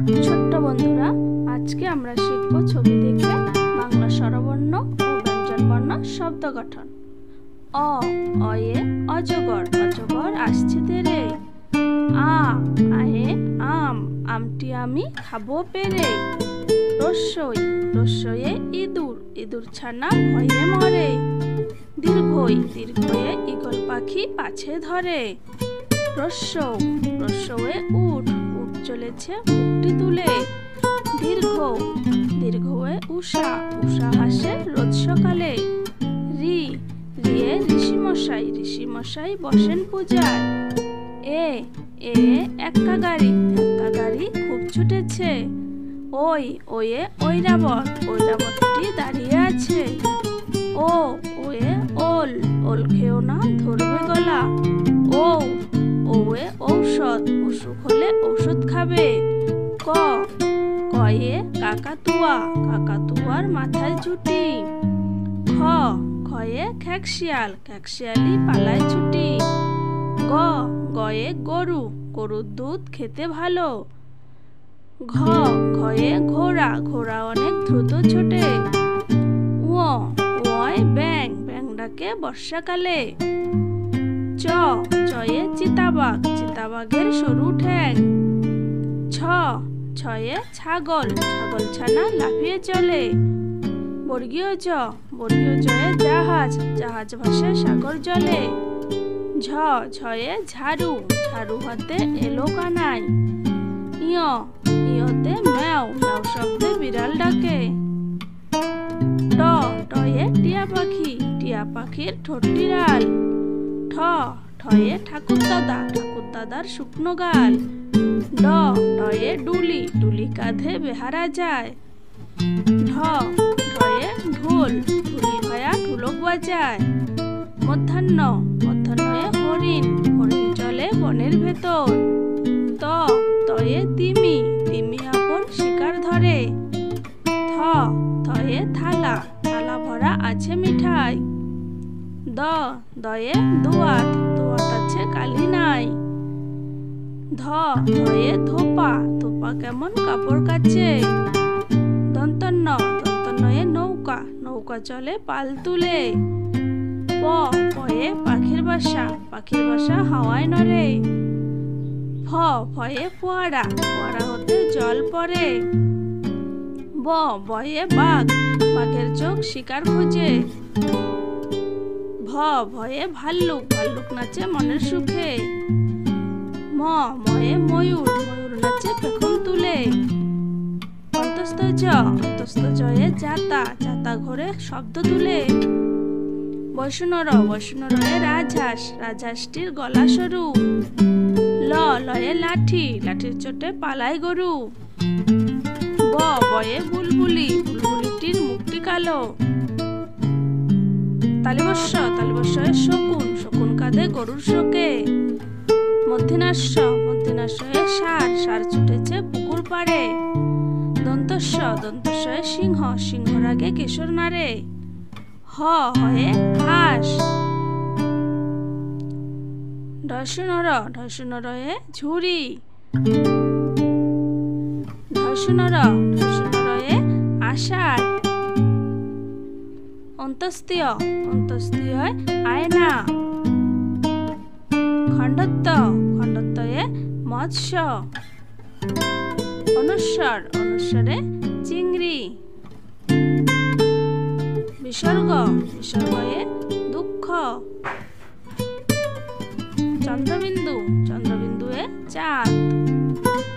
ছোট্ট বন্ধুরা, আজকে আমরা শিখব ছবি দেখে বাংলা স্বরবর্ণ ও ব্যঞ্জনবর্ণ শব্দ গঠন। অ, অয়ে অজগর, অজগর আসছে তেরে। আ, আয়ে আম, আমটি আমি খাবো পেরে। রস্যই, রস্যয়ে ইঁদুর, ইঁদুর ছানা ভয়ে মরে। দীর্ঘই, দীর্ঘয়ে ঈগল পাখি পাছে ধরে। রস্যৌ, রস্যয়ে উট, উট চলেছে মুখটি তুলে। দীর্ঘ, দীর্ঘয়ে উষা, উষা হাসে রোজ সকালে। রি, রিয়ে ঋষিমশাই, ঋষিমশাই বসেন পূজায়। এ, এ এক্কা গাড়ি, এক্কা গাড়ি খুব ছুটেছে। ওই, ওয়ে ঐরাবত, ঐরাবতটি দাঁড়িয়ে আছে। ও, ওয়ে ওল, ওল খেও না ধরবে গলা। ও, ওয়ে ঔষধ, অসুখ হলে ওষুধ খাবে। ক, কয়ে কাকাতুয়া, কাকাতুয়ার মাথায় ঝুঁটি। খ, খয়ে খেকশিয়াল, খেকশিয়ালি পালায় ছুটি। গ, গয়ে গরু, গরুর দুধ খেতে ভালো। ঘ, ঘয়ে ঘোড়া, ঘোড়া অনেক দ্রুত ছোটে। উ, উয় ব্যাং, ব্যাং ডাকে বর্ষাকালে। চ, চয়ে চিতাবাঘ, চিতাবাঘের সরু ঠ্যাং। ছ, ছয়ে ছাগল, ছাগল ছানা লাফিয়ে চলে। বর্গীয় জ, বর্গীয় জয়ে জাহাজ, জাহাজ ভাসে সাগর জলে। ঝ, ঝয়ে ঝাড়ু, ঝাড়ু হাতে এলো কানাই। ইয়, ইয়তে ম্যাও, ম্যাও শব্দে বিড়াল ডাকে। ট, টয়ে টিয়া পাখি, টিয়া পাখির ঠোঁটটি লাল। ঠ, ঠয়ে ঠাকুর দাদা, ঠাকুর দাদার শুকনো গাল। ড, ডয়ে ডুলি, ডুলি কাঁধে বেহারা যায়। ঢ, ঢয়ে ঢোল, ঢুলি ভায়া ঢোলক বাজায়। মধ্যাহ্ন, মধ্যাহ্নয়ে হরিণ, হরিণ চলে বনের ভেতর। ত, তয়ে তিমি, তিমি আপন শিকার ধরে। থ, থয়ে থালা, থালা ভরা আছে মিঠাই। দ, দয়ে দোয়াত, দোয়াত আছে কালি নাই। ধ, ধয়ে ধোপা, ধোপা কেমন কাপড় কাচে। দন্তন্য, দন্তন্যয়ে নৌকা, নৌকা চলে পাল তুলে। প, পয়ে পাখির বাসা, পাখির বাসা হাওয়ায় নড়ে। ফ, ফয়ে ফোয়ারা, ফোয়ারা হতে জল পড়ে। ব, বয়ে বাঘ, বাঘের চোখ শিকার খোঁজে। ভ, ভয়ে ভাল্লুক, ভাল্লুক নাচে মনের সুখে। ম, ময়ে ময়ূর, ময়ূর নাচে পেখম তুলে। অন্তস্থ জ, অন্তস্থ জয়ে জাতা, জাতা ঘরে শব্দ তুলে। বৈষ্ণর, বৈষ্ণরয়ে রাজহাঁস, রাজহাঁসটির গলা সরু। ল, লয়ে লাঠি, লাঠির চোটে পালায় গরু। ব, বয়ে বুলবুলি, বুলবুলিটির মুখটি কালো। তালিবস্য, তালিবস্যয়ে শকুন, শকুন কাঁধে গরুর শোকে। মধ্যিনাস্য, মধ্যিনাস্যয়ে ষাঁড়, ষাঁড় ছুটেছে পুকুর পাড়ে। দন্তস্য, দন্তস্যয়ে সিংহ, সিংহর আগে কেশর নাড়ে। হ, হয়ে হাঁস। ঢসুনর, ঢসুনরয়ে ঝুড়ি। ঢসুনর, ঢসুনরয়ে আষাঢ়। অন্তস্তীয়, অন্তস্তীয় আয়না। খণ্ডত্ব, খণ্ডত্বয়ে মৎস্য। অনুস্বর, অনুস্বরে চিংড়ি। বিসর্গ, বিসর্গয়ে দুঃখ। চন্দ্রবিন্দু, চন্দ্রবিন্দুয়ে চাঁদ।